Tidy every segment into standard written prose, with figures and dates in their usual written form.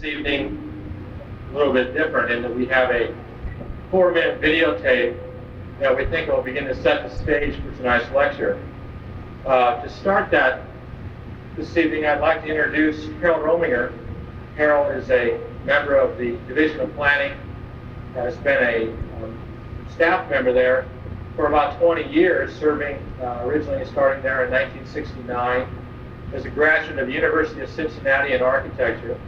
evening a little bit different in that we have a 4-minute videotape that we think will begin to set the stage for tonight's lecture. To start that this evening, I'd like to introduce Harold Rominger. Harold is a member of the Division of Planning, has been a staff member there for about 20 years, serving originally starting there in 1969 as a graduate of the University of Cincinnati in architecture.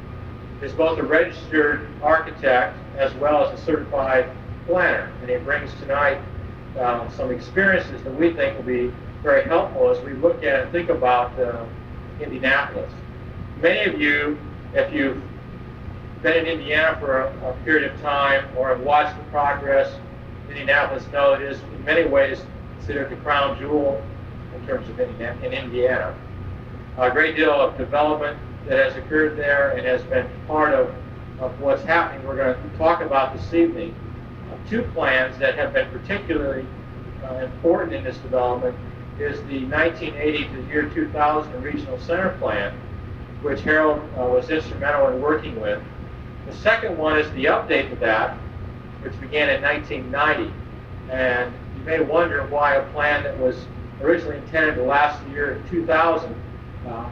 Is both a registered architect as well as a certified planner, and he brings tonight some experiences that we think will be very helpful as we look at and think about Indianapolis. Many of you, if you've been in Indiana for a period of time or have watched the progress of Indianapolis, know it is in many ways considered the crown jewel in terms of in Indiana. A great deal of development that has occurred there and has been part of what's happening. We're going to talk about this evening two plans that have been particularly important in this development is the 1980 to the year 2000 Regional Center Plan, which Harold was instrumental in working with. The second one is the update to that, which began in 1990. And you may wonder why a plan that was originally intended to last the year 2000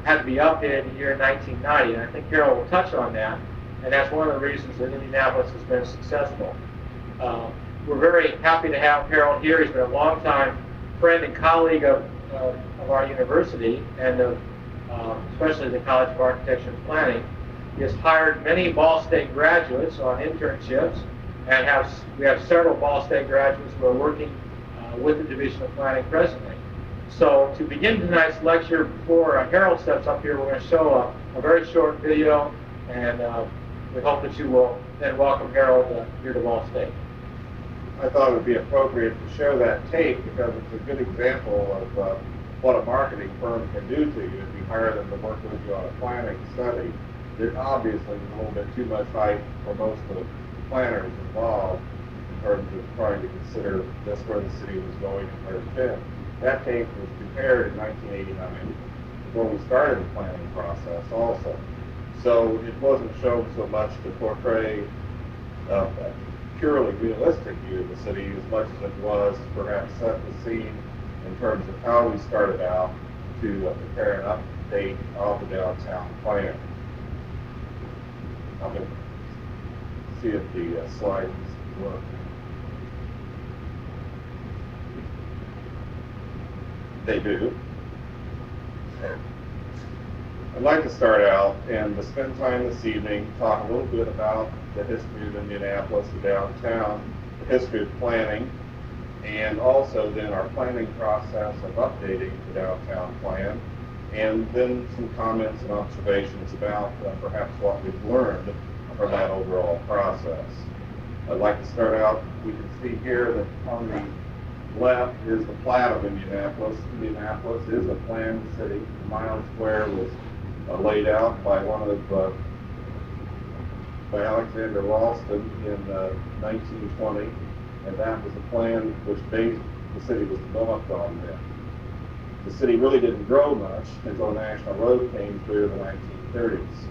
had to be updated in the year 1990. And I think Harold will touch on that. And that's one of the reasons that Indianapolis has been successful. We're very happy to have Harold here. He's been a longtime friend and colleague of our university and of especially the College of Architecture and Planning. He has hired many Ball State graduates on internships, and we have several Ball State graduates who are working with the Division of Planning presently. So to begin tonight's lecture, before Harold steps up here, we're going to show a very short video, and we hope that you will then welcome Harold here to Ball State. I thought it would be appropriate to show that tape because it's a good example of what a marketing firm can do to you if you hire them to work with you on a planning study. It obviously is a little bit too much hype for most of the planners involved in terms of trying to consider just where the city was going and where it's been. That tape was prepared in 1989 before we started the planning process also. So it wasn't shown so much to portray a purely realistic view of the city as much as it was to perhaps set the scene in terms of how we started out to prepare an update of the downtown plan. I'm going to see if the slides work. They do. I'd like to start out and to spend time this evening talk a little bit about the history of Indianapolis, the downtown, the history of planning, and also then our planning process of updating the downtown plan, and then some comments and observations about perhaps what we've learned from that overall process. I'd like to start out, we can see here that on the left is the plat of Indianapolis. Indianapolis is a planned city. Mile Square was laid out by by Alexander Ralston in 1920, and that was a plan which based the city was developed on then. The city really didn't grow much until National Road came through in the 1930s.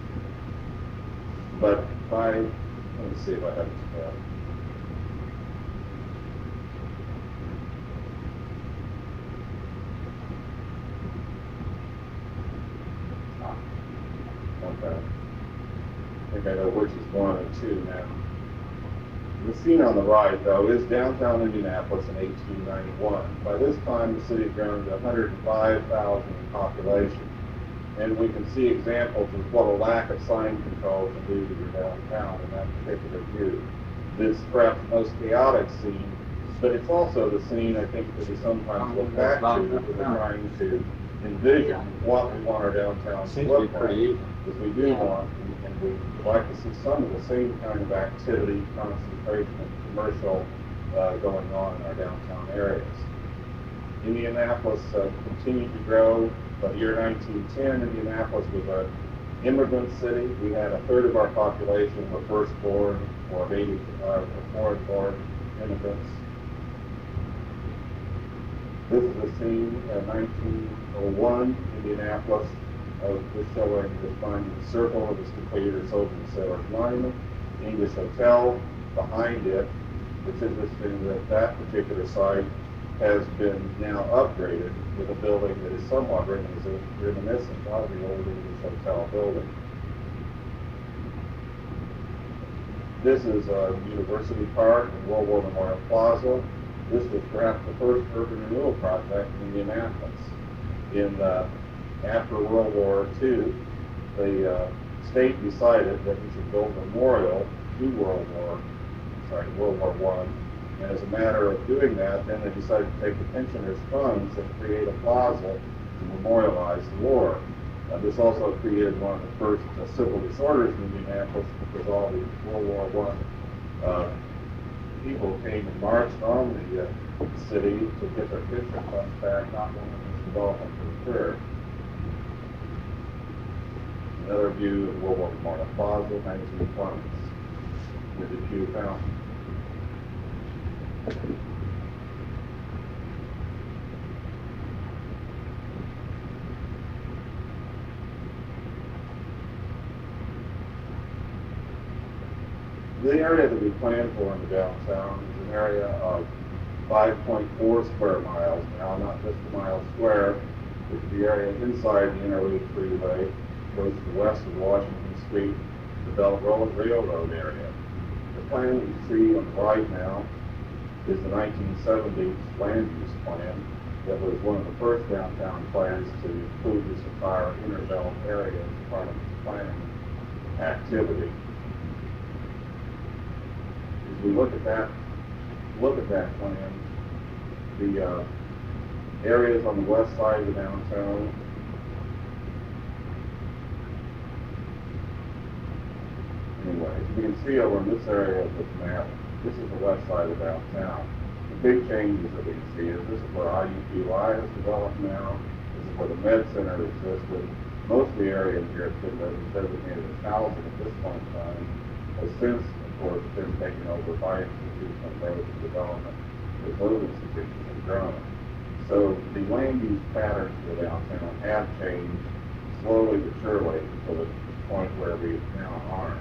But let me see if I have it together. Okay. I think I know which is 1 and 2 now. The scene on the right, though, is downtown Indianapolis in 1891. By this time, the city had grown to 105,000 in population. And we can see examples of what a lack of sign control can do to your downtown in that particular view. This perhaps the most chaotic scene, but it's also the scene, I think, that we sometimes look back to when we're trying to envision what we want our downtown to look like. Because we do want, and we like to see some of the same kind of activity, concentration of commercial going on in our downtown areas. Indianapolis continued to grow. By the year 1910, Indianapolis was an immigrant city. We had a third of our population were first-born or foreign-born immigrants. This is a scene in 1901. Indianapolis of the showing is finding the circle of its completed open sailor's monument, the English Hotel behind it. It's interesting that that particular site has been now upgraded with a building that is somewhat reminiscent of the old English Hotel building. This is University Park and World War Memorial Plaza. This was perhaps the first urban renewal project in Indianapolis. After World War II, the state decided that we should build a memorial to World War I. And as a matter of doing that, then they decided to take the pensioners' funds and create a plaza to memorialize the war. This also created one of the first civil disorders in Indianapolis, because all the World War I people came and marched on the city to get their pension funds back, not wanting this development to occur. Another view of World War Memorial Plaza, 1920s, with the Pew Fountain. The area that we plan for in the downtown is an area of 5.4 square miles now, not just a mile square, which is the area inside the Interloop Freeway, goes to the west of Washington Street, the Belt Railroad area. The plan you see on the right now is the 1970s land use plan that was one of the first downtown plans to include this entire inner belt area as part of its planning activity. As we look at that plan, the areas on the west side of the downtown anyway, as you can see over in this area of this map, this is the west side of downtown. The big changes that we can see is this is where IUPUI has developed now. This is where the Med Center existed. Most of the area in here has been designated as housing at this point in time, has since, of course, been taken over by institutional growth and development as those institutions have grown. So the land use patterns of the downtown have changed slowly but surely to the point where we now are.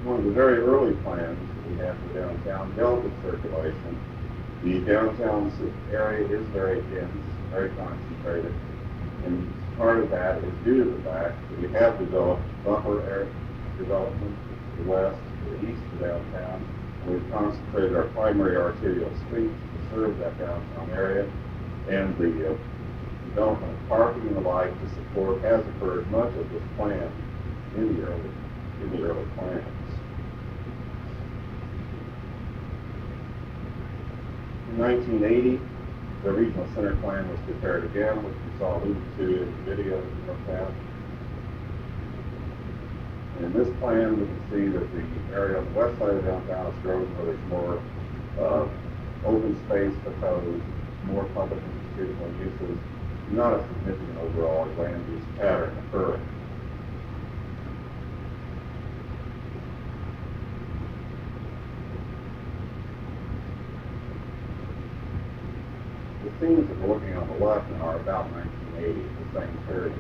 One of the very early plans that we have for downtown dealt with circulation. The downtown area is very dense, very concentrated, and part of that is due to the fact that we have developed buffer area development to the west, to the east of downtown, and we've concentrated our primary arterial streets to serve that downtown area, and the development of parking and the like to support has occurred much of this plan in the early plans. In 1980, the regional center plan was prepared again, which we saw alluded to in the video that we looked at. And in this plan, we can see that the area on the west side of downtown is grown where there's more open space proposed, more public institutional uses, not a significant overall land use pattern occurring. The scenes that we're looking on the left now are about 1980, the same period.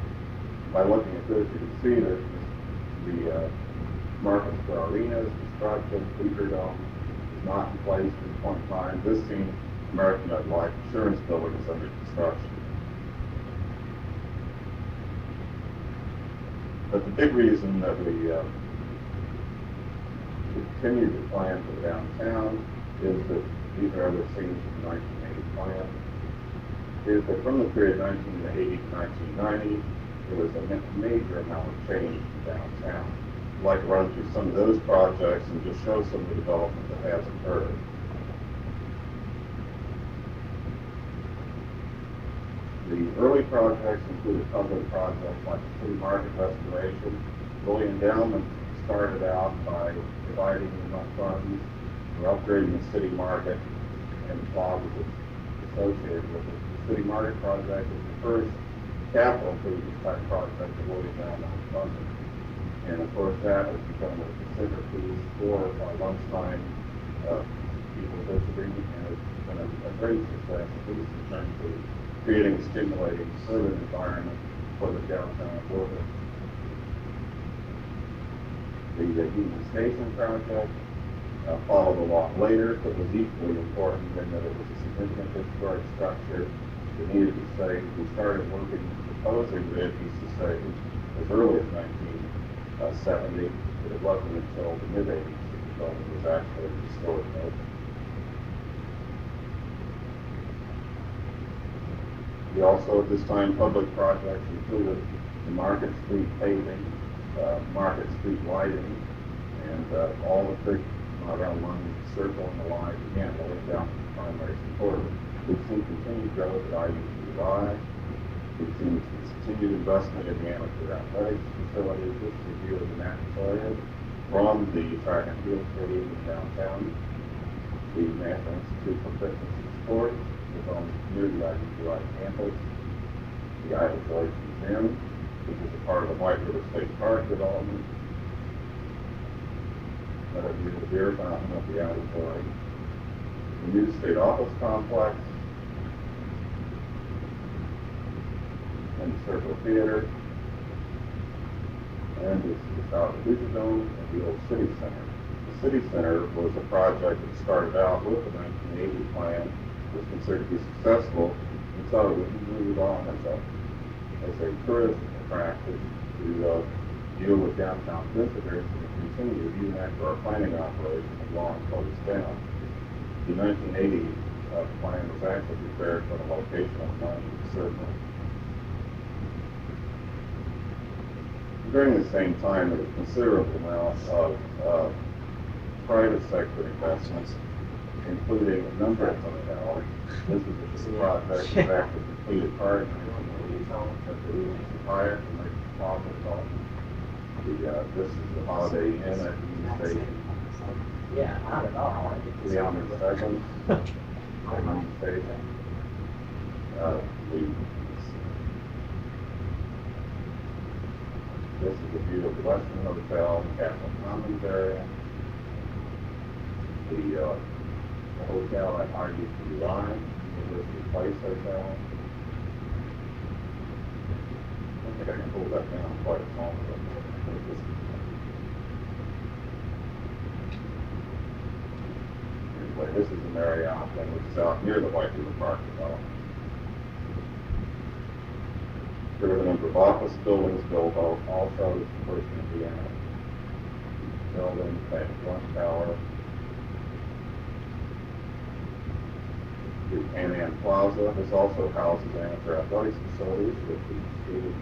By looking at this, you can see that the markets for arenas, construction, feature dome is not in place at this point in time. This scene, American Life Insurance Building is under construction. But the big reason that we continue to plan for downtown is that these are other scenes from the 1980 plan. Is that from the period 1980 to 1990, there was a major amount of change in downtown. I'd like to run through some of those projects and just show some of the development that has occurred. The early projects included public projects like the city market restoration. Early endowment started out by providing enough funds for upgrading the city market and the plazas associated with it. The city market project is the first capital improvement type project that William Endowment funded. And of course that has become a centerpiece for lunchtime people visiting, and it's been a great success, at least in terms of creating a stimulating urban environment for the downtown Woollen. The Union Station project followed a lot later, but was equally important in that it was a significant historic structure that needed to stay. We started working, proposing that it needs to stay as early as 1970, but it wasn't until the mid-80s that the building was actually restored and opened. We also, at this time, public projects included the Market Street paving, Market Street lighting, and all the creek around London circling the line again, going down to the primary support. We've seen continued growth at IUPUI. We've seen continued investment in the amateur athletics facilities. This is a view of the natural area from the track and field stadium in downtown. The National Institute for Fitness and Sports is on near the IUPUI campus. The Idle Village Museum, which is a part of the White River State Park development. Another view of the beer fountain of the Idle Village. The new state office complex. And the Circle Theater. And this is the South Dome and the old City Center. The City Center was a project that started out with the 1980 plan, was considered to be successful, and so it was moved on as a tourist attraction to deal with downtown visitors and continue even after our planning operation had long closed down. The 1980 plan was actually prepared for the location of money, certainly. During the same time, there was considerable amount of private sector investments, including a number of hotels. This is a project that actually completed prior to 1980 at the Ewing Miller Plaza development. This is the Holiday Inn at Union Station. Yeah, not at all. The Union Station. Union Station. This is the view of the Western Hotel, the Capitol Commons area. The hotel at IUPUI, University Place Hotel. I don't think I can pull that down quite as long as I can. Anyway, this is the Marriott, which is out near the White River Park development. There were a number of office buildings built also. This is the First Indiana building, Bank One Tower. The Pan Am Plaza. This also houses amateur athletics facilities with the skating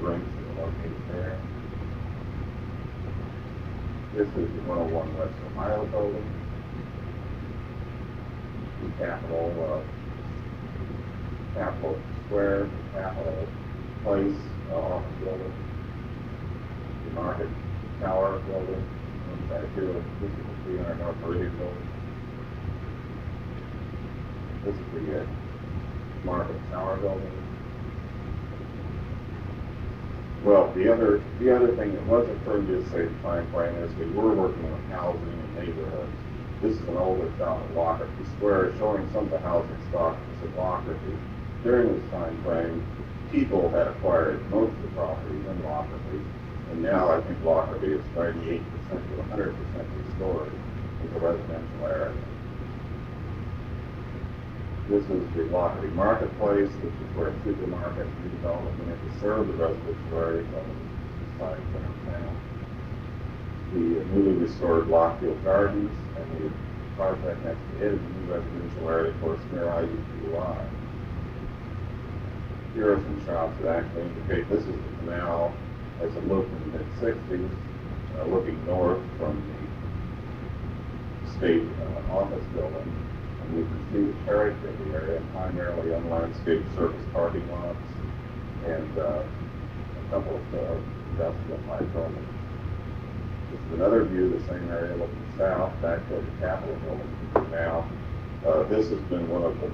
rinks that are located there. This is the 101 West Ohio building. The Capitol Square, Capitol Place office building. The Market Tower building. Right here, this is the 300 North Meridian building. This is the Market Tower building. Well, the other thing that was occurring to say the time frame is we were working on housing and neighborhoods. This is an older town of Lockerbie Square showing some of the housing stock in Lockerbie. During this time frame, people had acquired most of the properties in Lockerbie, and now I think Lockerbie is 98% to 100% restored as a residential area. This is the Lockerbie Marketplace, which is where supermarkets redevelopment began to serve the residential areas on the side of downtown. The newly restored Lockfield Gardens, and the project next to it is a new residential area, of course, near IUPUI. Here are some shots that actually indicate this is the canal as it looked in the mid-60s, looking north from the state office building. And you can see the character of the area, primarily unlandscaped surface parking lots and a couple of industrial type buildings. This is another view of the same area looking south, back toward the Capitol building. Now, this has been one of the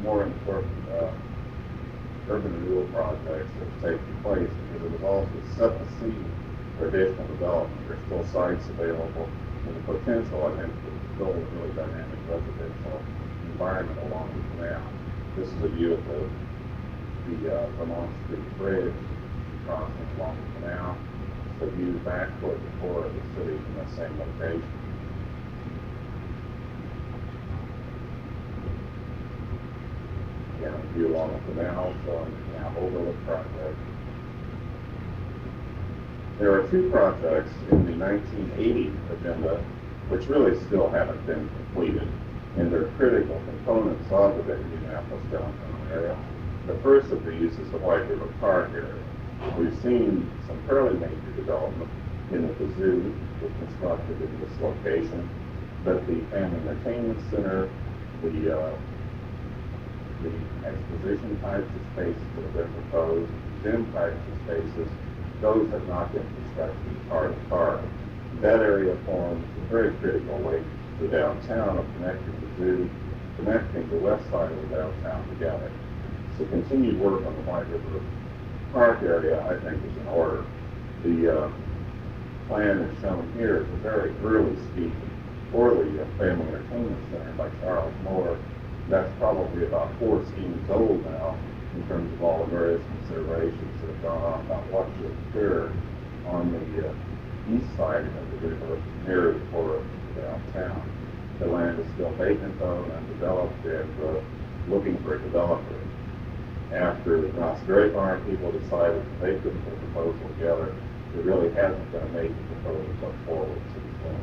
more important urban renewal projects that's taken place because it was also set the scene for additional development. There's still sites available and the potential, I think, to build a really dynamic residential environment along the canal. This is a view of the Vermont Street Bridge crossing along the canal. It's a view back toward the core of the city from the same location. Again, a view along the canal showing the canal overlook project. There are two projects in the 1980 agenda which really still haven't been completed, and they're critical components of the Indianapolis downtown area. The first of these is the White River Park area. We've seen some fairly major development in the zoo was constructed in this location, but the Family Entertainment Center, the exposition types of spaces that have been proposed, gym types of spaces, those have not been constructed as part of the park. That area forms a very critical link to the downtown of connecting the zoo, connecting the west side of the downtown together. So continued work on the White River Park area, I think, is in order. The plan is shown here is a very early scheme for the Family Entertainment Center by Charles Moore. That's probably about 4 schemes old now in terms of all the various considerations that have gone on about what should occur on the east side of the river near the core of downtown. The land is still vacant though and undeveloped and looking for a developer. After the Knott's Berry Farm people decided that they couldn't put a proposal together, there really hasn't been a major proposal put forward since then.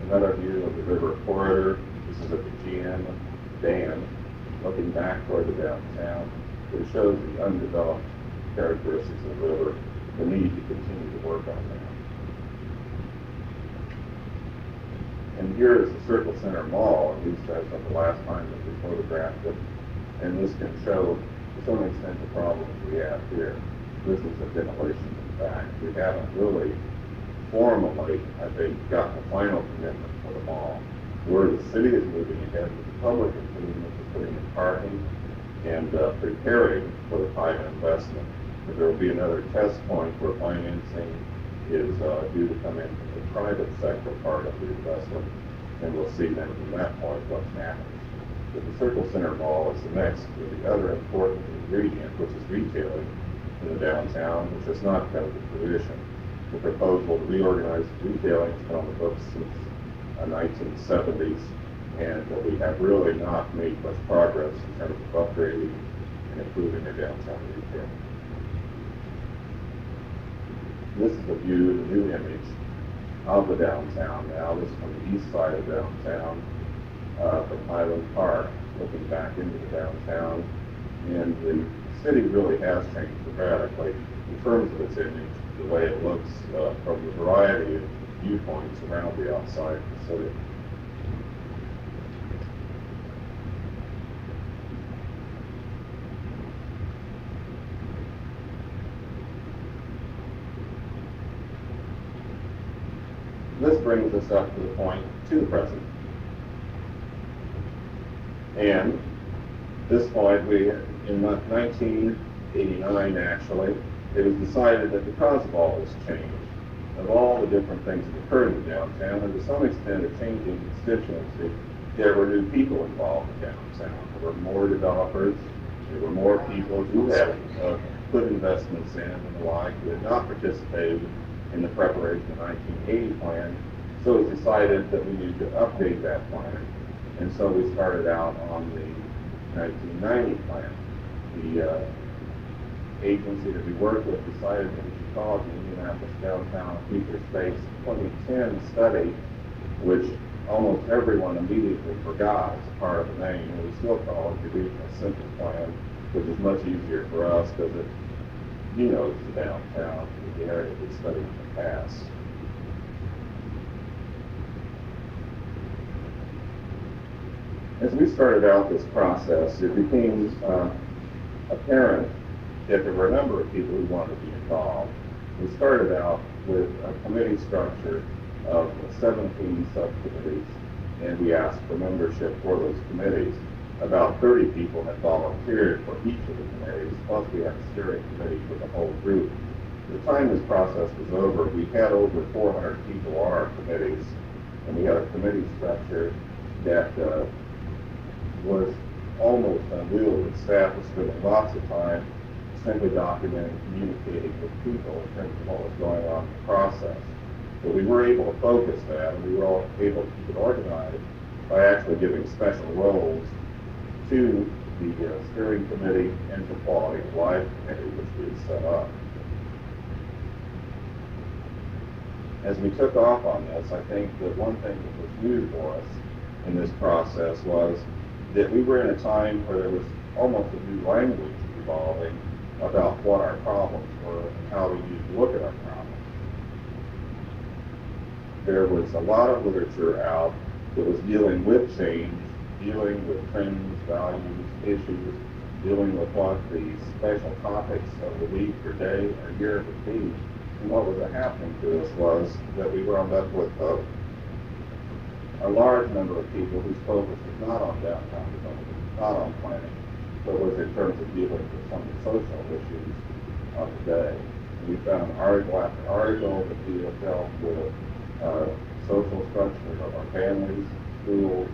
Another view of the river corridor. This is at the GM Dam, looking back toward the downtown. It shows the undeveloped characteristics of the river, the need to continue to work on that. And here is the Circle Center Mall, at least as of the last time that we photographed it. And this can show, to some extent, the problems we have here. This is a demolition, in fact. We haven't really formally, I think, gotten a final commitment for the mall. Where the city is moving ahead with the public is moving into putting in parking and preparing for the private investment. But there will be another test point where financing is due to come in from the private sector part of the investment, and we'll see then from that point what happens. But the Circle Center Mall is the next, the other important ingredient, which is retailing in the downtown, which has not come to fruition. The proposal to reorganize retailing has been on the books since the 1970s, and we have really not made much progress in terms of upgrading and improving the downtown retail. This is a view, the new image of the downtown now. This is from the east side of downtown, from Highland Park, looking back into the downtown. And the city really has changed dramatically in terms of its image, the way it looks from the variety of viewpoints around the outside of the city. This brings us up to the point to the present. And this point, in 1989 actually, it was decided that because of all this change, of all the different things that occurred in downtown, and to some extent a changing constituency, there were new people involved in downtown. There were more developers, there were more people who had put investments in and the like, who had not participated in the preparation of the 1980 plan. So it was decided that we needed to update that plan. And so we started out on the 1990 plan. The agency that we worked with decided that we should call it the Indianapolis Downtown Future Space 2010 study, which almost everyone immediately forgot as a part of the name. And we still call it the Regional Center Plan, which is much easier for us because it denotes the downtown, the area we studied in the past. As we started out this process, it became apparent that there were a number of people who wanted to be involved. We started out with a committee structure of 17 subcommittees, and we asked for membership for those committees. About 30 people had volunteered for each of the committees, plus we had a steering committee for the whole group. the time this process was over, we had over 400 people on our committees, and we had a committee structure that was almost unwieldy. Staff was spending lots of time simply documenting, communicating with people in terms of what was going on in the process. But we were able to focus that, and we were all able to keep it organized by actually giving special roles to the steering committee and the quality of life committee, which we had set up. As we took off on this, I think that one thing that was new for us in this process was that we were in a time where there was almost a new language evolving about what our problems were and how we used to look at our problems. There was a lot of literature out that was dealing with change, dealing with trends, values, issues, dealing with what the special topics of the week or day or year would be. And what was happening to us was that we wound up with a large number of people whose focus was not on downtown development, not on planning, but was in terms of dealing with some of the social issues of the day. And we found article after article that dealt with social structure of our families, schools,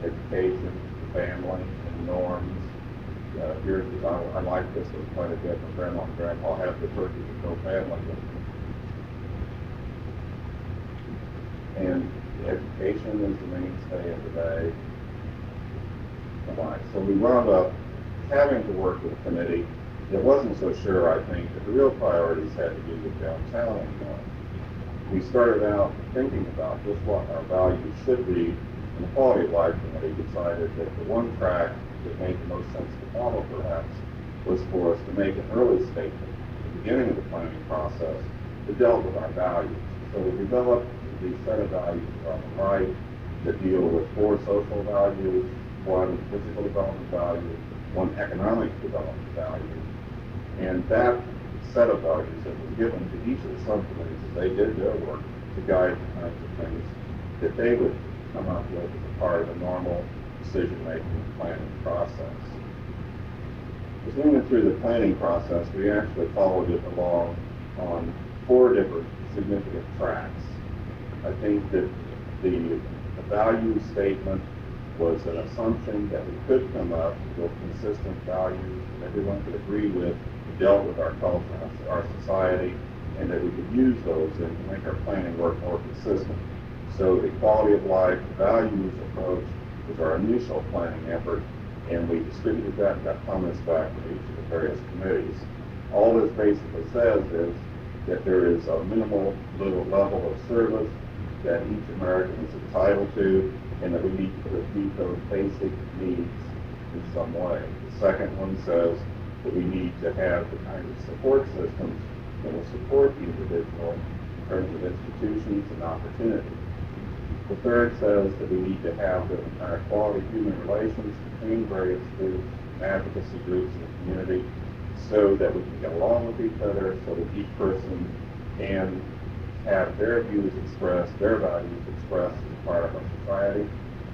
education, family, and norms. I like this one quite a bit. My grandma and grandpa had the turkey with no family. And education is the mainstay of the day. So we wound up having to work with a committee that wasn't so sure, I think, that the real priorities had to do with downtown anymore. We started out thinking about just what our values should be, and the Quality of Life Committee decided that the one track that made the most sense to follow, perhaps, was for us to make an early statement at the beginning of the planning process that dealt with our values. So we developed these set of values on the right that deal with 4 social values, 1 physical development value, 1 economic development value, and that set of values that was given to each of the subcommittees as they did their work to guide the kinds of things that they would come up with as a part of the normal decision-making and planning process. As we went through the planning process, we actually followed it along on 4 different significant tracks. I think that the value statement was an assumption that we could come up with consistent values that everyone could agree with, that dealt with our culture, our society, and that we could use those and make our planning work more consistent. So the quality of life values approach was our initial planning effort, and we distributed that and got comments back from each of the various committees. All this basically says is that there is a minimal little level of service that each American is entitled to, and that we need to meet those basic needs in some way. The second one says that we need to have the kind of support systems that will support the individual in terms of institutions and opportunities. The third says that we need to have the kind of quality human relations between various groups, advocacy groups in the community, so that we can get along with each other, so that each person can have their views expressed, their values expressed as part of our society.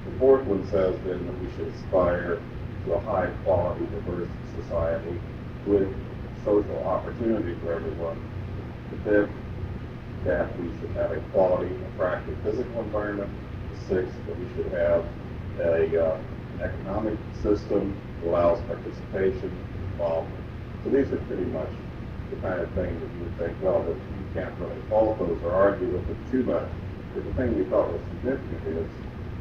The fourth one says then that we should aspire to a high quality, diverse society with social opportunity for everyone. The fifth, that we should have a quality, attractive physical environment. The sixth, that we should have an economic system that allows participation, involvement. So these are pretty much the kind of things that you would think, well, that you can't really fault those or argue with it too much. But the thing we thought was significant is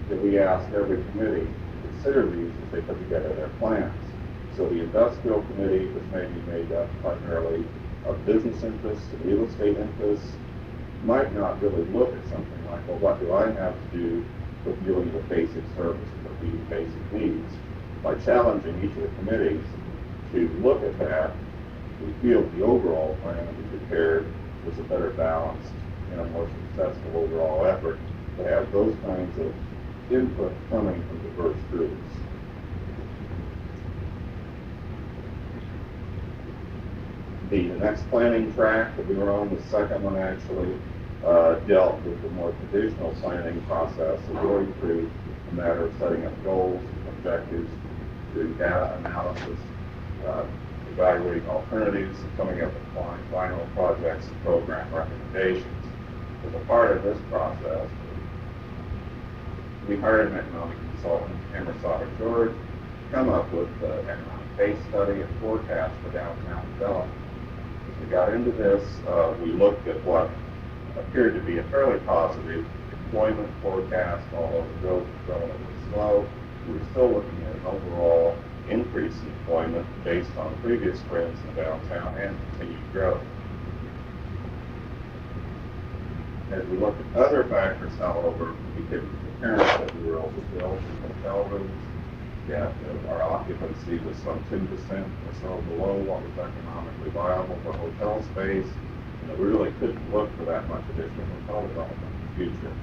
that we asked every committee to consider these as they put together their plans. So the industrial committee was maybe made up primarily of business interests and real estate interests, might not really look at something like, well, what do I have to do with dealing with basic services or meeting basic needs? By challenging each of the committees to look at that, we feel the overall plan that we prepared was a better balanced and a more successful overall effort to have those kinds of input coming from diverse groups. The next planning track that we were on, the second one actually, dealt with the more traditional planning process of going through a matter of setting up goals, objectives, doing data analysis, evaluating alternatives, and coming up with final projects and program recommendations. As a part of this process, we hired an economic consultant, Emerson George, to come up with an economic case study and forecast for downtown development. As we got into this, we looked at what appeared to be a fairly positive employment forecast, although the growth was relatively slow. We were still looking at an overall increase in employment based on previous trends in the downtown and continued growth. As we looked at other factors, however, we came to the appearance that we were overbuilt in hotel rooms, that our occupancy was some 2% or so below what was economically viable for hotel space, and that we really couldn't look for that much additional hotel development in the future.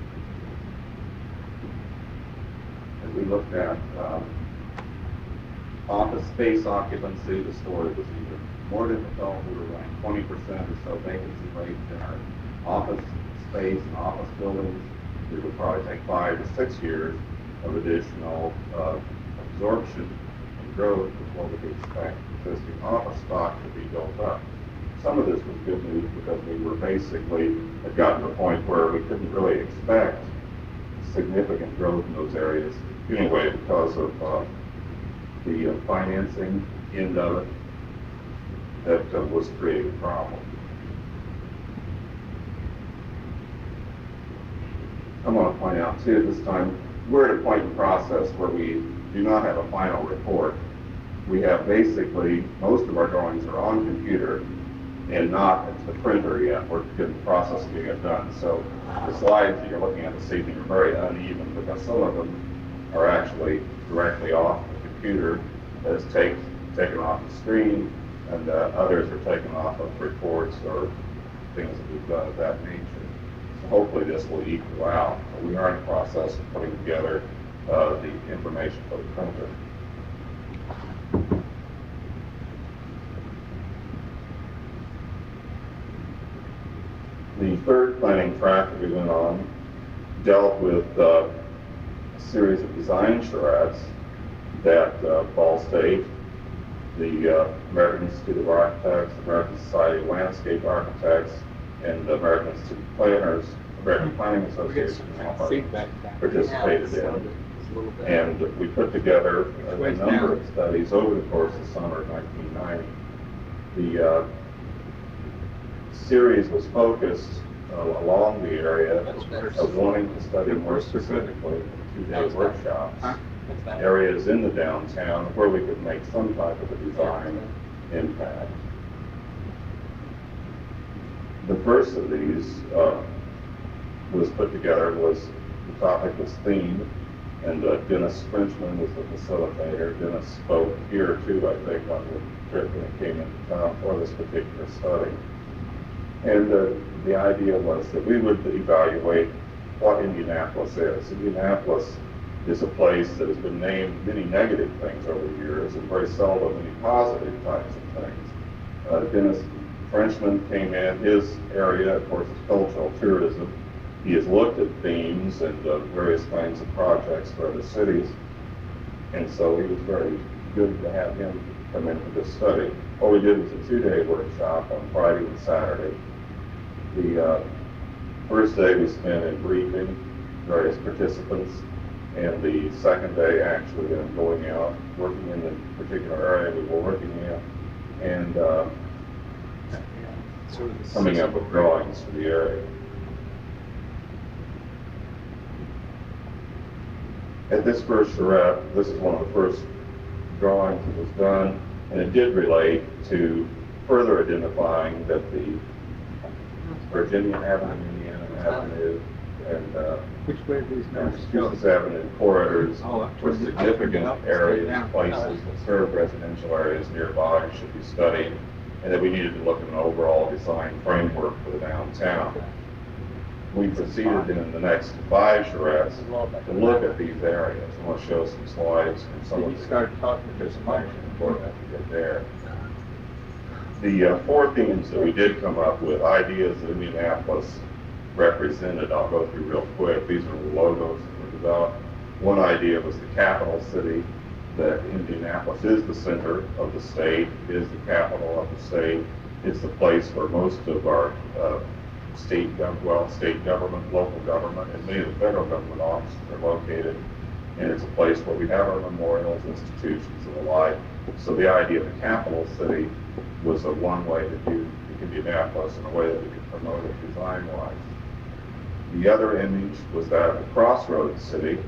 As we looked at office space occupancy, the story was even more difficult. We were running 20% or so vacancy rate in our office space and office buildings. We would probably take 5 to 6 years of additional absorption and growth before we could expect existing office stock to be built up. Some of this was good news because we were basically had gotten to a point where we couldn't really expect significant growth in those areas anyway because of the financing end of it that was creating a problem. I want to point out too, this time we're at a point in the process where we do not have a final report. We have basically, most of our drawings are on computer and not at the printer yet. We're in the process of getting it done. So the slides that you're looking at this evening are very uneven because some of them are actually directly off the computer that is taken off the screen, and others are taken off of reports or things that we've done of that nature. So hopefully this will equal out. We are in the process of putting together the information for the printer. The third planning track that we went on dealt with a series of design charrettes that Ball State, the American Institute of Architects, American Society of Landscape Architects, and the American Institute of Planners, American Planning Association participated in. And we put together a number of studies over the course of the summer of 1990. The series was focused along the area of wanting to study more specifically 2-day workshops, areas in the downtown where we could make some type of a design impact. The first of these was put together, the topic was themed, and Dennis Frenchman was the facilitator. Dennis spoke here too, I think, on the trip when he came into town for this particular study. And the idea was that we would evaluate what Indianapolis is. Indianapolis is a place that has been named many negative things over the years and very seldom many positive types of things. Dennis Frenchman came in, his area, of course, is cultural tourism. He has looked at themes and various kinds of projects for other cities, and so it was very good to have him come into this study. What we did was a 2-day workshop on Friday and Saturday. The first day we spent in briefing various participants, and the second day actually going out, working in the particular area we were working in, and coming up with drawings for the area. At this first charrette, this is one of the first drawings that was done, and it did relate to further identifying that the Virginia Avenue, Indiana Avenue, and Massachusetts Avenue corridors were significant areas, places that serve residential areas nearby and should be studied, and that we needed to look at an overall design framework for the downtown. We proceeded in the next 5 charrettes to look at these areas. I want to show some slides from some of the participation before I get there. The 4 themes that we did come up with, ideas that Indianapolis represented, I'll go through real quick. These are the logos that were developed. One idea was the capital city. that Indianapolis is the center of the state, is the capital of the state. It's the place where most of our state government, local government, and many of the federal government offices are located. And it's a place where we have our memorials, institutions, and the like. So the idea of the capital city was a one way to do Indianapolis in a way that we could promote it design-wise. The other image was that of a crossroads city.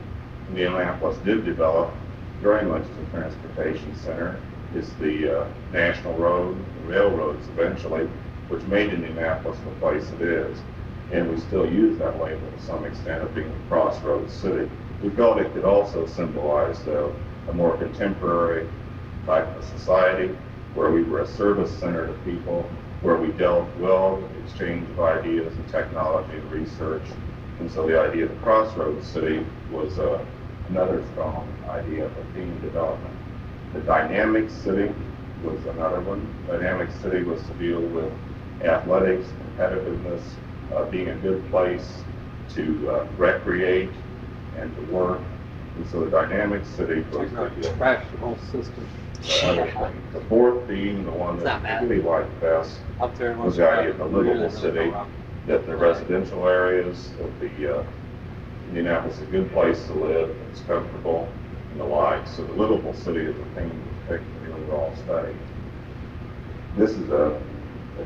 Indianapolis did develop very much as a transportation center. It's the national road, the railroads eventually, which made Indianapolis the place it is. And we still use that label to some extent of being a crossroads city. We felt it could also symbolize a more contemporary type of society where we were a service center to people, where we dealt well with the exchange of ideas and technology and research. And so the idea of the crossroads city was another strong idea of theme development. The dynamic city was another one. Dynamic city was to deal with athletics, competitiveness, being a good place to recreate and to work. And so the dynamic city was to crash the whole system. the fourth theme, the one that I really liked best, Up there was the idea of the livable city, that the residential areas of the Indianapolis is a good place to live, it's comfortable, and the like. So the livable city is a theme that picked in the overall study. This is a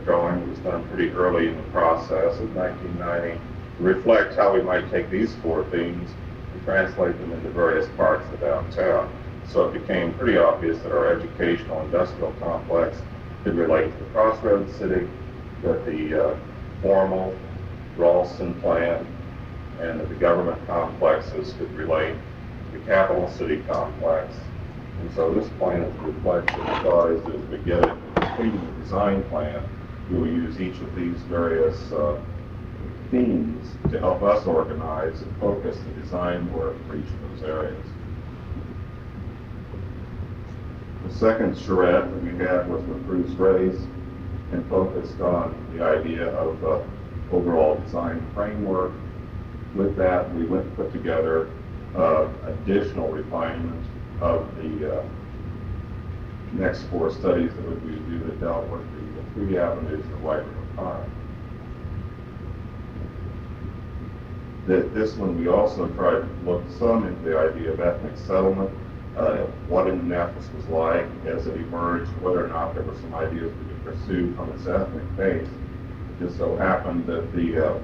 drawing that was done pretty early in the process of 1990 to reflect how we might take these four themes and translate them into various parts of downtown. So it became pretty obvious that our educational industrial complex could relate to the crossroads city, that the formal Ralston plan and that the government complexes could relate to the capital city complex. And so this plan is a reflection of as we get it completing the design plan, we will use each of these various themes to help us organize and focus the design work for each of those areas. The second charrette that we had was with Bruce Ray's and focused on the idea of overall design framework. With that, we went and put together additional refinement of the next four studies that we would do that dealt with the three avenues of Ewing Miller. This one we also tried to look some into the idea of ethnic settlement, what Indianapolis was like as it emerged, whether or not there were some ideas we could pursue from its ethnic base. It just so happened that the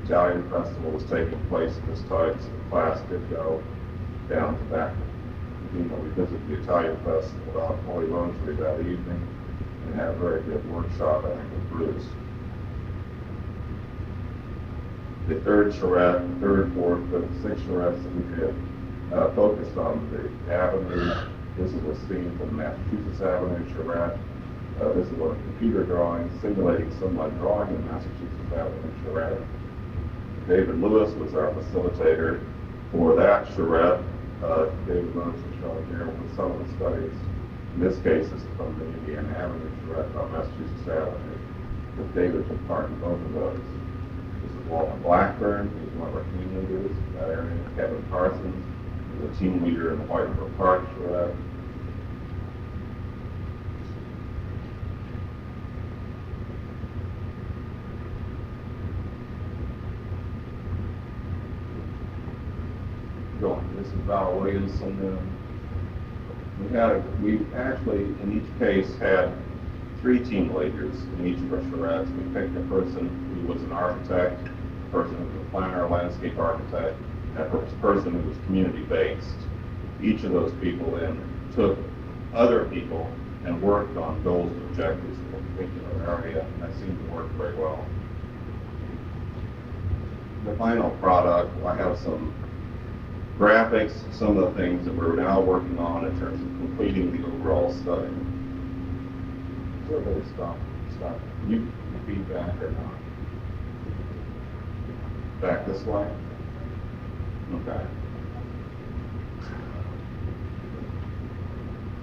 Italian festival was taking place at this time, so the class did go down to that. We visited the Italian festival out in Holy Rosary that evening and had a very good workshop, I think, with Bruce. The third charrette, third, fourth, fifth, sixth charrettes that we did focused on the avenues. This is a scene from the Massachusetts Avenue charrette. This is a computer drawing simulating someone drawing the Massachusetts Avenue charrette. David Lewis was our facilitator for that charrette. David Lewis is shown here with some of the studies. In this case, this is from the Indiana Avenue charrette on Massachusetts Avenue. But David took part in both of those. This is Walter Blackburn, who's one of our team leaders in that area. Kevin Parsons is a team leader in the Whiteboro Park charrette. This is Val Williamson. We actually, in each case, had three team leaders in each of our charrettes. We picked a person who was an architect, a person who was a planner, a landscape architect, and a person who was community-based. Each of those people then took other people and worked on goals and objectives in a particular area, and that seemed to work very well. The final product, I have some graphics, some of the things that we're now working on in terms of completing the overall study. Everybody stop. You feedback or not? Back this way? Okay.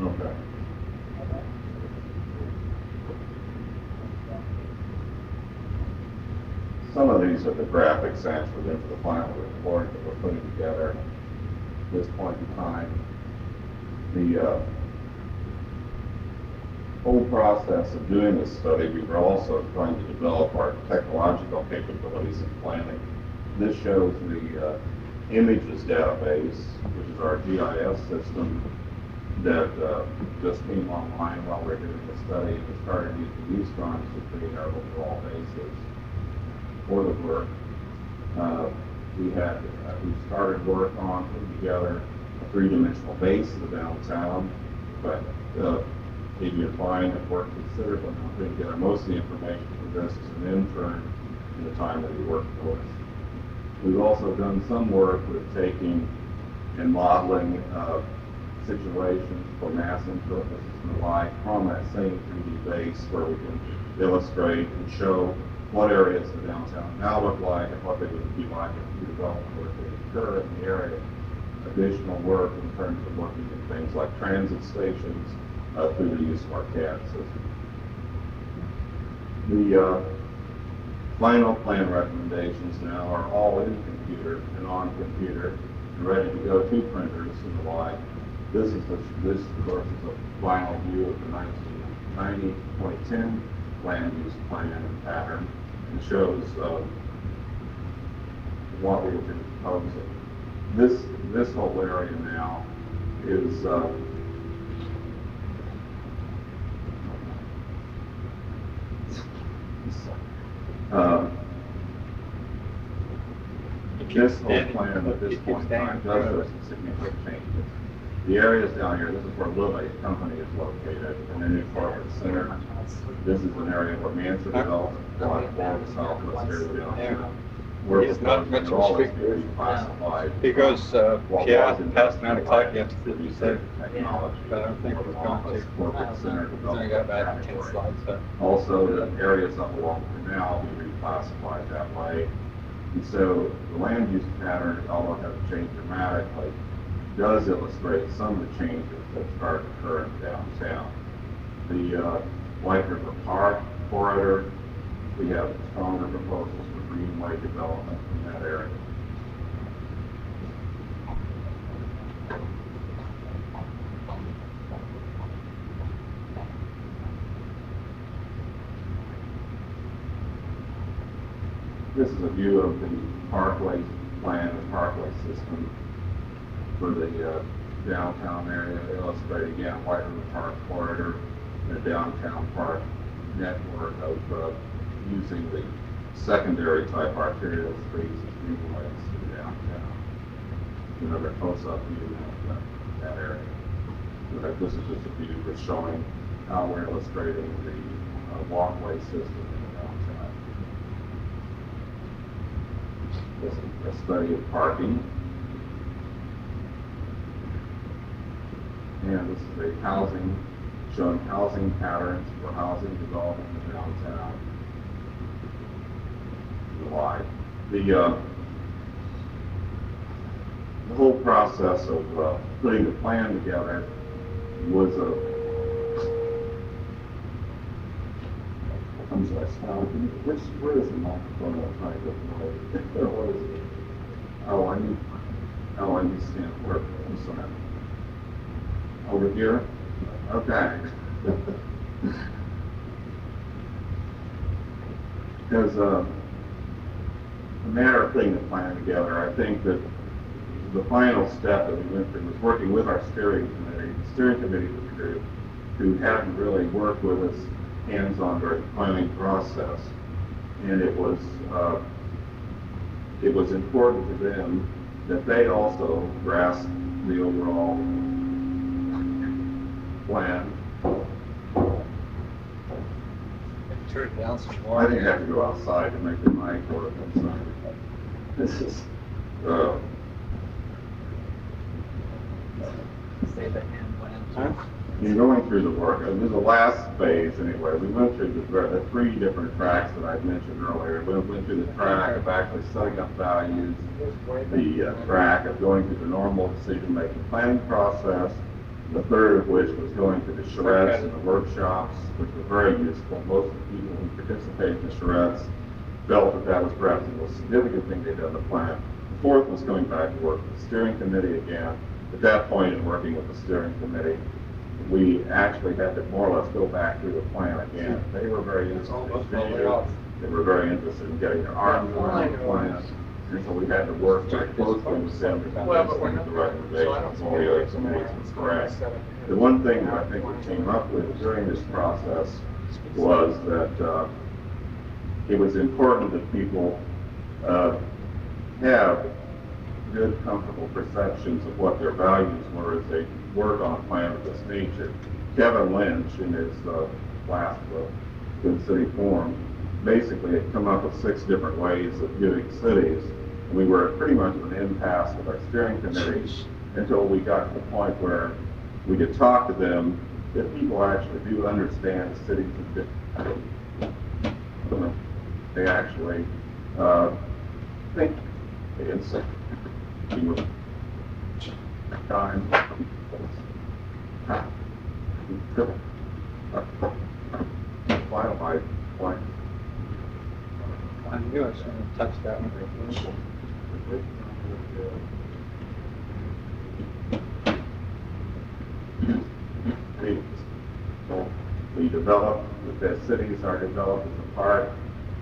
Okay. Some of these are the graphics actually into the final report that we're putting together at this point in time. The whole process of doing this study, we were also trying to develop our technological capabilities in planning. This shows the images database, which is our GIS system that just came online while we were doing the study. We started using these drawings to create our overall basis for the work. We started work on putting together a three-dimensional base of the downtown, but Adrian Fine had worked considerably on putting together most of the information for this as an intern in the time that he worked for us. We've also done some work with taking and modeling situations for massing purposes and the like from that same 3D base where we can illustrate and show what areas of downtown now look like and what they would be like if new development were to occur in the area. Additional work in terms of looking at things like transit stations through the use of our CAD system. The final plan recommendations now are all in computer and on computer and ready to go to printers and the like. This of course is a final view of the 1990-2010 land use plan and pattern and shows what we've been proposing. This whole area now is this whole plan at this point in time does show some significant changes. The areas down here, this is where Lilly Company is located, and the new corporate center. This is an area where Manson development, the southwest area downtown. He's not much of a speaker. Classified. He goes, yeah, past 9 o'clock, you have to sit and say, Technology. but I don't think it's going to. Corporate center He's only got about 10 development. slides, so. Also, the areas up along the canal will be reclassified that way. And so the land use pattern, although it hasn't changed dramatically, does illustrate some of the changes that start occurring downtown. The White River Park corridor, we have stronger proposals for greenway development in that area. This is a view of the Parkway plan, the Parkway system for the downtown area. Illustrate again White River Park corridor, the downtown park network of using the secondary type arterial streets as greenways to the downtown. Another close-up view of that area. This is just a view that's showing how we're illustrating the walkway system in the downtown. This is a study of parking. And this is a housing, showing housing patterns for housing development in downtown. Why? The whole process of putting the plan together was I'm sorry, where is the microphone I'm trying to avoid? What is it? I need to stand where? I'm sorry. Over here? Okay. As a matter of putting the plan together, I think that the final step that we went through was working with our steering committee. The steering committee was a group who hadn't really worked with us hands-on during the planning process, and it was important to them that they also grasp the overall plan. Turn it down some I more. think I have to go outside to make the mic work. I'm sorry. This is Say the hand Huh? plan. in going through the work. This is the last phase anyway. We went through the three different tracks that I mentioned earlier. We went through the track of actually setting up values, the track of going through the normal decision-making planning process, the third of which was going to the charrettes and the workshops, which were very useful. Most of the people who participated in the charrettes felt that that was perhaps the most significant thing they did in the plan. The fourth was going back to work with the steering committee again At that point, in working with the steering committee, we actually had to more or less go back through the plan again. They were very interested. They were very interested in getting their arms around the plan, and so we had to work very closely with them to come up with the recommendations and the other committees was correct. The one thing that I think we came up with during this process was that it was important that people have good, comfortable perceptions of what their values were as they work on a plan of this nature. Kevin Lynch, in his last Good City Forum, basically had come up with 6 different ways of giving cities. And we were pretty much at an impasse with our steering committee until we got to the point where we could talk to them that people actually do understand cities as different. They actually think it's time. Final my point. I knew I was going to touch that one. We develop, the cities are developed as a part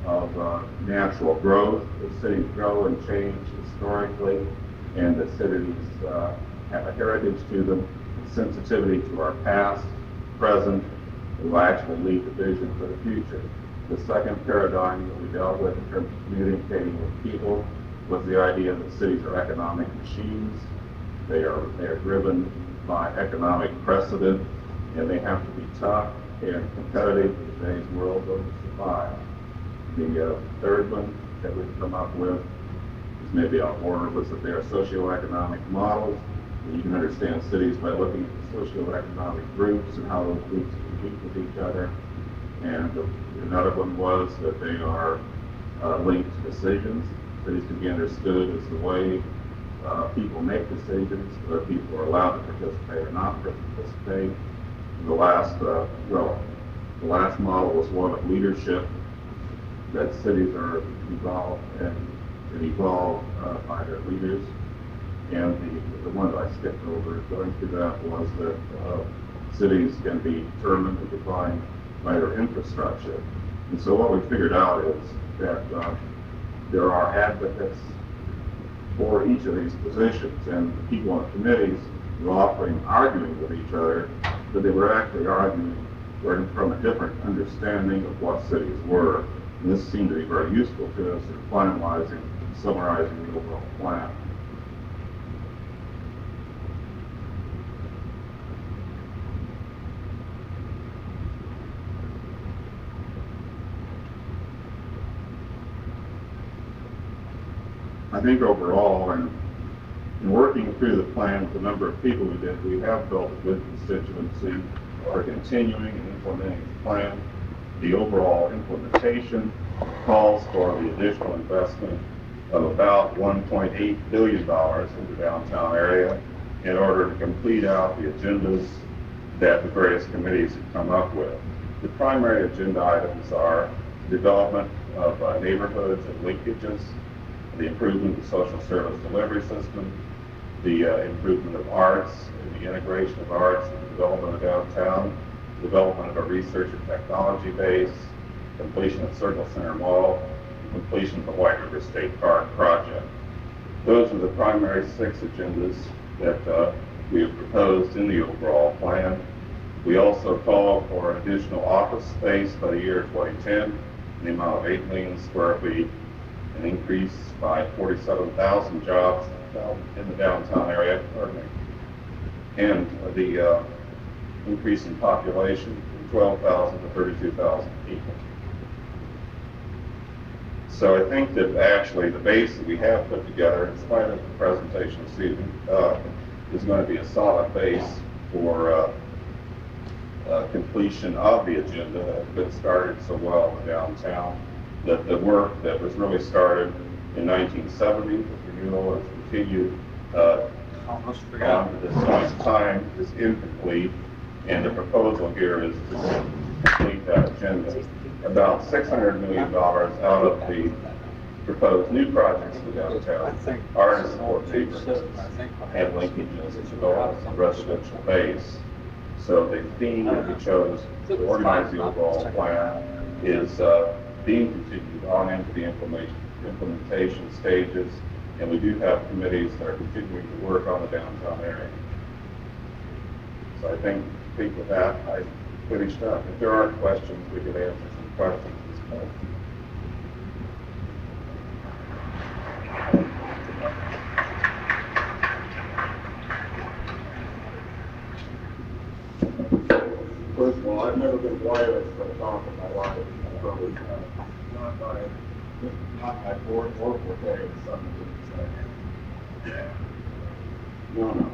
of natural growth. The cities grow and change historically, and the cities have a heritage to them, sensitivity to our past, present, will actually lead the vision for the future. The second paradigm that we dealt with in terms of communicating with people was the idea that cities are economic machines. They are driven by economic precedent, and they have to be tough and competitive in today's world to survive. The third one that we've come up with is maybe out of order, was that they are socio-economic models. You can understand cities by looking at the socio-economic groups and how those groups compete with each other. And another one was that they are linked to decisions. Cities can be understood as the way people make decisions, whether people are allowed to participate or not participate. The last model was one of leadership, that cities are evolved by their leaders. And the one that I skipped over going through that was that cities can be determined and defined by their infrastructure. And so what we figured out is that there are advocates for each of these positions, and the people on the committees were often arguing with each other, but they were actually arguing from a different understanding of what cities were. And this seemed to be very useful to us in finalizing, summarizing the overall plan. I think overall, and in working through the plan with the number of people we did, we have built a good constituency. We're continuing and implementing the plan. The overall implementation calls for the additional investment of about $1.8 billion in the downtown area in order to complete out the agendas that the various committees have come up with. The primary agenda items are development of neighborhoods and linkages, the improvement of the social service delivery system, the improvement of arts and the integration of arts in the development of downtown, development of a research and technology base, completion of Circle Center Mall, and completion of the White River State Park project. Those are the primary 6 agendas that we have proposed in the overall plan. We also call for additional office space by the year 2010 in the amount of 8 million square feet, an increase by 47,000 jobs in the downtown area, and the increase in population from 12,000 to 32,000 people. So I think that actually the base that we have put together, in spite of the presentation this evening, is going to be a solid base for completion of the agenda that has been started so well in the downtown. That the work that was really started in 1970 with Renewal has continued Almost on forgot. to this point in time is incomplete, and the proposal here is to complete that agenda. About $600 million out of the propose new projects in I downtown think. are in support neighborhoods I think. and linkages to develop a residential base. So the theme that we chose to organize the overall plan is being continued on into the implementation stages, and we do have committees that are continuing to work on the downtown area. So I think with that, I finished up. If there are questions, we could answer some questions at this point. First of all, I've never been wireless for a talk in my life. Probably not my board or for day, something to say. No, no.